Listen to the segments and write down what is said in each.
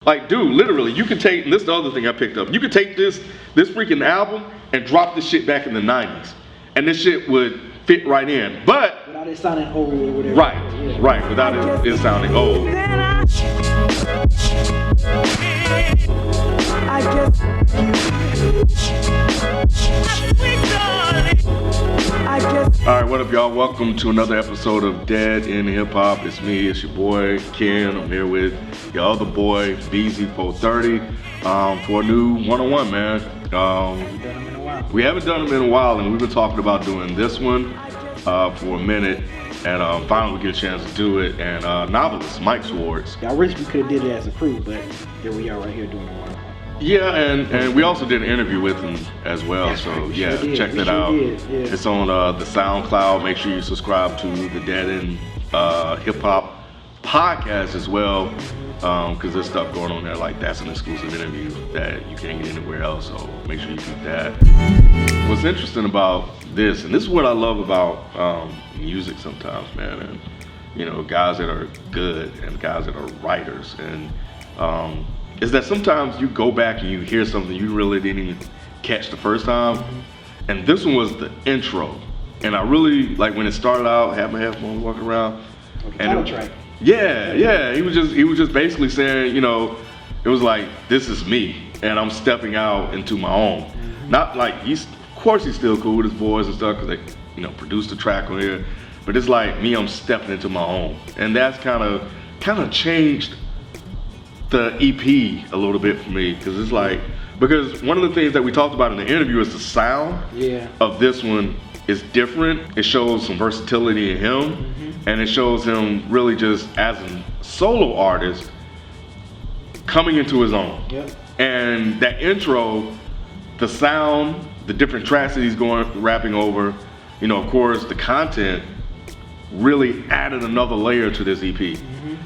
Like, dude, literally, you could take, and this is the other thing I picked up. You could take this freaking album and drop this shit back in the 90s. And this shit would fit right in. But without it sounding old or whatever. Right, without it sounding old. Alright, what up, y'all? Welcome to another episode of Dead in Hip Hop. It's me, it's your boy Ken. I'm here with your other boy BZ430 for a new one-on-one, man. We haven't done them in a while, and we've been talking about doing this one for a minute, and finally we get a chance to do it. And Noveliss, Mike Swordz. I wish we could have did it as a crew, but here we are right here doing the one. Yeah, and we also did an interview with him as well. Yes, so yeah, check that out. Yeah. It's on the SoundCloud. Make sure you subscribe to the Dead in Hip Hop podcast as well, because there's stuff going on there. Like, that's an exclusive interview that you can't get anywhere else. So make sure you keep that. What's interesting about this, and this is what I love about music sometimes, man, and you know, guys that are good and guys that are writers, and is that sometimes you go back and you hear something you really didn't even catch the first time. And this one was the intro. And I really, like, when it started out, had my headphones walking around. And track. Yeah. He was just basically saying, you know, it was like, this is me, and I'm stepping out into my own. Not like, of course he's still cool with his boys and stuff, because they, you know, produced the track on here. But it's like, me, I'm stepping into my own. And that's kind of changed the EP a little bit for me, because it's like, because one of the things that we talked about in the interview is the sound of this one is different. It shows some versatility in him, and it shows him really just as a solo artist coming into his own. And that intro, the sound, the different tracks that he's rapping over, you know, of course the content really added another layer to this EP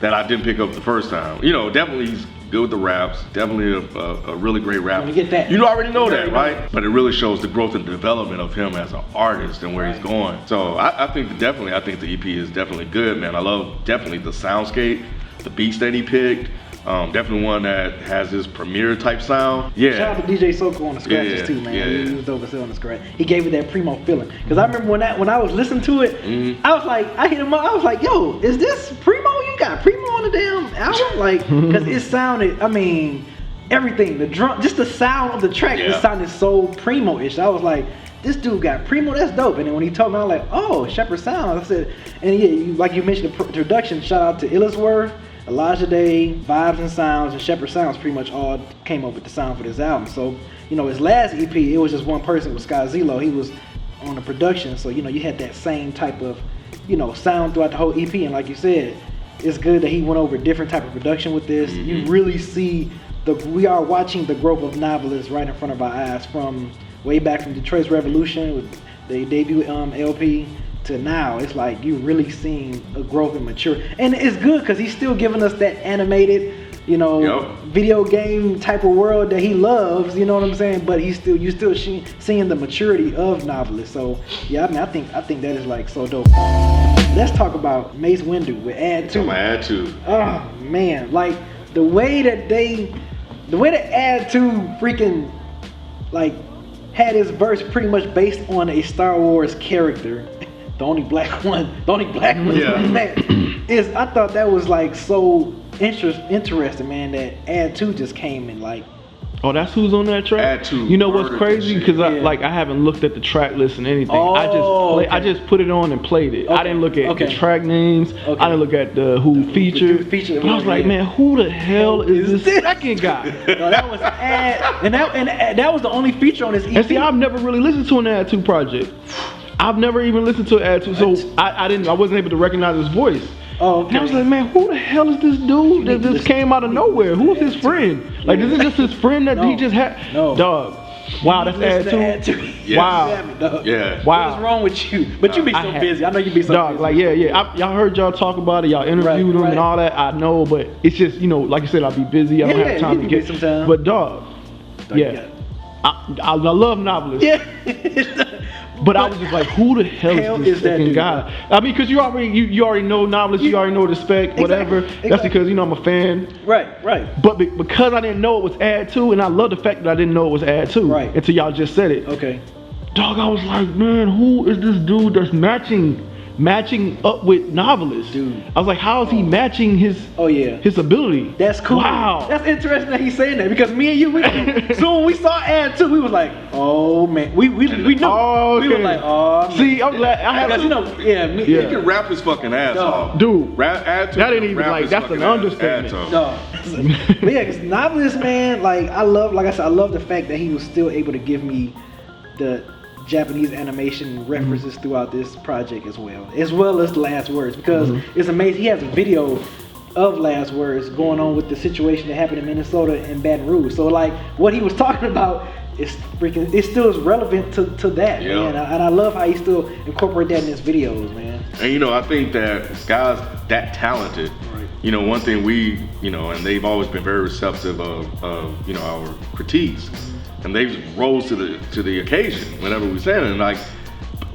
that I didn't pick up the first time. You know, definitely he's good with the raps, definitely a really great rapper. You get that. You already know that, right? But it really shows the growth and development of him as an artist and where he's going. So I think the EP is definitely good, man. I love definitely the soundscape, the beats that he picked. Definitely one that has this premiere type sound. Yeah. Shout out to DJ Soko on the scratches too, man. He was over there on the scratch. He gave it that primo feeling. Because I remember when I was listening to it, I was like, I hit him up. I was like, yo, is this primo? You got primo on the damn album? Like, because it sounded, I mean, everything, the drum, just the sound of the track, it sounded so primo-ish. I was like, this dude got primo, that's dope. And then when he told me, I was like, oh, Shepherd Sound. I said, and yeah, like you mentioned the production, shout out to Illisworth, Elijah Day, Vibes and Sounds, and Shepherd Sounds pretty much all came up with the sound for this album. So, you know, his last EP, it was just one person with Sky Zelo. He was on the production, so, you know, you had that same type of, you know, sound throughout the whole EP. And like you said, it's good that he went over a different type of production with this. You really see we are watching the growth of Noveliss right in front of our eyes, from way back from Detroit's Revolution with the debut LP to now. It's like you really seeing a growth and mature, and it's good because he's still giving us that animated, you know, video game type of world that he loves. You know what I'm saying? But you still seeing the maturity of Noveliss. So yeah, I mean, I think that is like so dope. Let's talk about Mace Windu with Add 2. Add 2. Oh man, like the way that Add 2 freaking like had his verse pretty much based on a Star Wars character. The only black one man, is, I thought that was like so interesting, man, that Add 2 just came and like, oh, that's who's on that track? Add 2. You know what's crazy? Because I haven't looked at the track list and anything. I just put it on and played it. I didn't look at the track names. I didn't look at who featured. But I was like, man, who the hell is this second guy? No, that was Add, and that was the only feature on this EP. And see, I've never really listened to an Add 2 project. I've never even listened to Add 2, so I wasn't able to recognize his voice. Oh, okay. And I was like, man, who the hell is this dude that just came out of nowhere? Who's his friend? Like, is it just his friend that he just had? No. Dog. Wow, that's Add 2? Yeah. Wow. Yeah. Wow. What's wrong with you? But you be so busy. I know you be so busy. Like, y'all heard y'all talk about it. Y'all interviewed him and all that. I know, but it's just, you know, like I said, I'll be busy. I don't have time to get some time. But dog, I love Noveliss. Yeah. But I was just like, who the hell is this fucking guy? I mean, because you already know Noveliss, you already know the spec, whatever. Exactly. That's because, you know, I'm a fan. Right. But because I didn't know it was Ad 2, and I love the fact that I didn't know it was Ad 2 until y'all just said it. Okay. Dog, I was like, man, who is this dude that's matching up with Noveliss? Dude. I was like, how is he matching his his ability? That's cool. Wow. That's interesting that he's saying that, because me and you, so when we saw Ad 2, we was like, oh man, we knew. Oh, okay. We were like, oh man. See, I'm glad I had he can rap his fucking ass off. Dude. Ad 2 that didn't even like that's an understatement. No. But yeah, because Noveliss, man, like I love the fact that he was still able to give me the Japanese animation references throughout this project as well as Last Words, because it's amazing. He has a video of Last Words going on with the situation that happened in Minnesota and Baton Rouge. So like what he was talking about is still is relevant to that, man. And I love how he still incorporate that in his videos, man. And you know, I think that guys that talented, you know, one thing we, you know, and they've always been very receptive of you know, our critiques. And they rose to the occasion whenever we say it,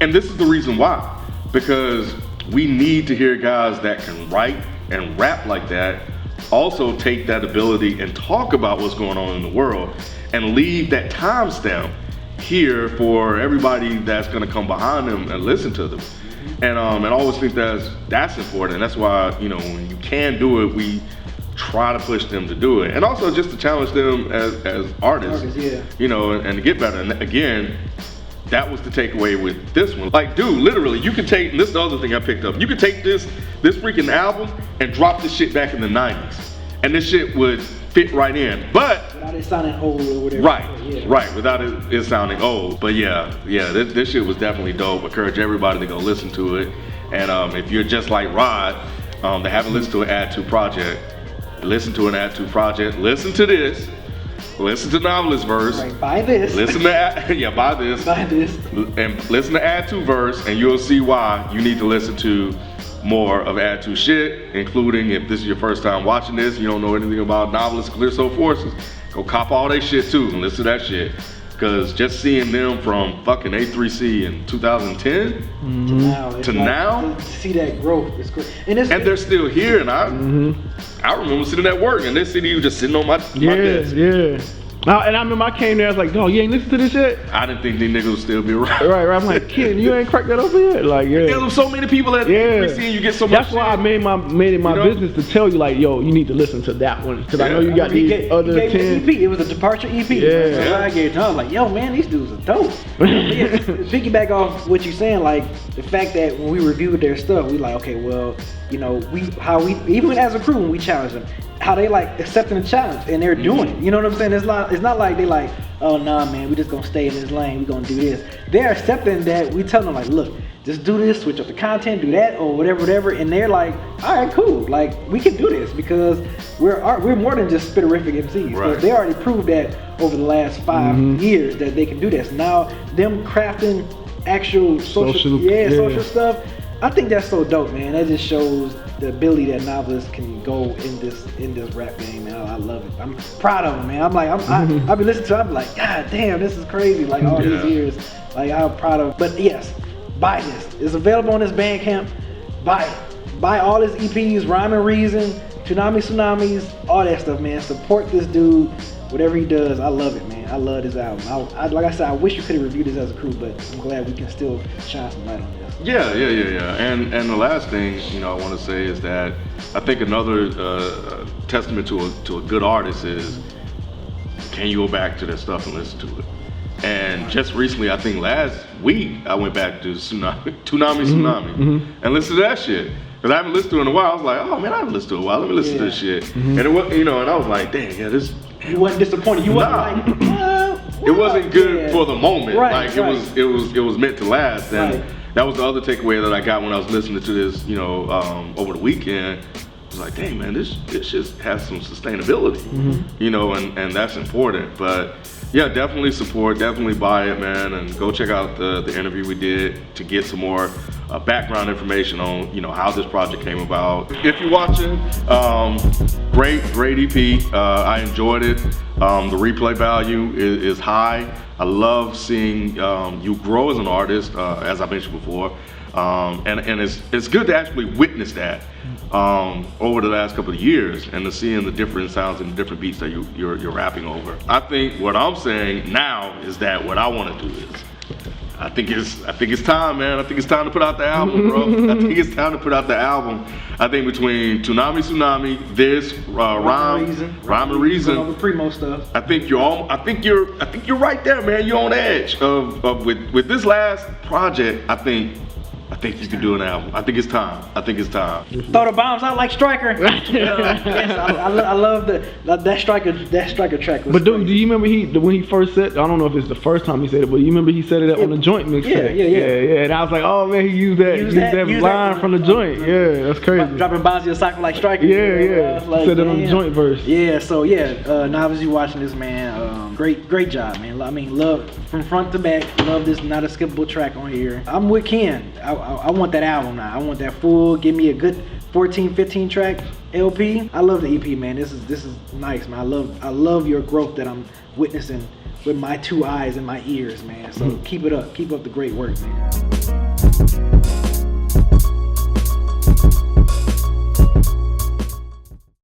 and this is the reason why, because we need to hear guys that can write and rap like that, also take that ability and talk about what's going on in the world, and leave that timestamp here for everybody that's going to come behind them and listen to them, and I always think that's important. And that's why, you know, when you can do it, we try to push them to do it, and also just to challenge them as artists, you know, and to get better. And again, that was the takeaway with this one. Like, dude, literally, you could take, and this is the other thing I picked up, you could take this freaking album and drop this shit back in the 90s, and this shit would fit right in, but without it sounding old or whatever. Right, without it sounding old. But yeah, this shit was definitely dope. Encourage everybody to go listen to it, and if you're just like Rod, that haven't listened to an Ad 2 project, listen to an Ad 2 project. Listen to this. Listen to Noveliss verse. Right, buy this. Listen to buy this. Buy this. And listen to Ad 2 verse, and you'll see why you need to listen to more of Ad 2 shit, including if this is your first time watching this, you don't know anything about Noveliss, Clear Soul Forces, go cop all they shit too and listen to that shit. Because just seeing them from fucking A3C in 2010 to now, to see that growth is great. And they're still here, and I remember sitting at work and they see you just sitting on my desk. Yeah. And I remember I came there, I was like, dog, you ain't listen to this yet? I didn't think these niggas would still be around. Right. I'm like, kid, you ain't cracked that open yet? Like, There's so many people at A3C and you get so much. That's why I made it my business to tell you, like, yo, you need to listen to that one. Because I know you got these other 10. EP. It was a departure EP. So I gave it to him. I was like, yo, man, these dudes are dope. Piggyback off what you're saying, like, the fact that when we reviewed their stuff, we like, okay, well, you know, even as a crew, when we challenge them, how they like accepting the challenge and they're doing it. You know what I'm saying? It's not like they like, oh nah man, we just gonna stay in this lane, we gonna do this. They're accepting that we tell them like, look, just do this, switch up the content, do that or whatever, and they're like, all right, cool, like we can do this because we're more than just spitterific MCs. Right. They already proved that over the last 5 years that they can do this. Now them crafting actual social stuff, I think that's so dope, man. That just shows the ability that Noveliss can go in this rap game, man. I love it. I'm proud of him, man. I'm like, I've been listening to it, I'm like, God damn, this is crazy. Like all these years, like I'm proud of it. But yes, buy this. It's available on this Bandcamp. Buy it. Buy all his EPs, Rhyme and Reason, Tsunamis, all that stuff, man. Support this dude. Whatever he does, I love it, man. I love this album. Like I said, I wish you could have reviewed this as a crew, but I'm glad we can still shine some light on this. Yeah. And the last thing, you know, I want to say is that I think another testament to a good artist is, can you go back to their stuff and listen to it? And just recently, I think last week, I went back to Tsunami, and listened to that shit. Because I haven't listened to it in a while. I was like, oh man, I haven't listened to it in a while. Let me listen to this shit. And it was, you know, and I was like, dang, this. You wasn't disappointed. You wasn't like, it wasn't good for the moment. Right, it was meant to last. And that was the other takeaway that I got when I was listening to this, you know, over the weekend. I was like, dang man, this just has some sustainability, you know, and that's important. But yeah, definitely support, definitely buy it, man, and go check out the interview we did to get some more background information on, you know, how this project came about. If you're watching, great EP. I enjoyed it. The replay value is high. I love seeing you grow as an artist, as I mentioned before. And it's good to actually witness that over the last couple of years, and to seeing the different sounds and the different beats that you're rapping over. I think what I'm saying now is that what I want to do is, I think it's time, man. I think it's time to put out the album, bro. I think it's time to put out the album. I think between Tsunami, this Rhyme and Reason, all the Primo stuff. I think you're right there, man. You're on edge of with this last project. I think you can do an album. I think it's time. Throw the bombs out like Striker. Yes, I love that Striker track. But dude, do you remember when he first said? I don't know if it's the first time he said it, but you remember he said it on the Joint mixtape. Yeah. And I was like, oh man, he used that line from the Joint. Yeah, that's crazy. Dropping bombs in a cycle like Striker. Yeah. Like, said it on the Joint verse. Yeah. So Noveliss, you watching this, man? Great job, man. I mean, love from front to back. Love this not a skippable track on here. I'm with Ken. I want that album now. I want that full. Give me a good 14, 15 track LP. I love the EP, man. This is nice, man. I love your growth that I'm witnessing with my 2 eyes and my ears, man. So keep it up. Keep up the great work, man.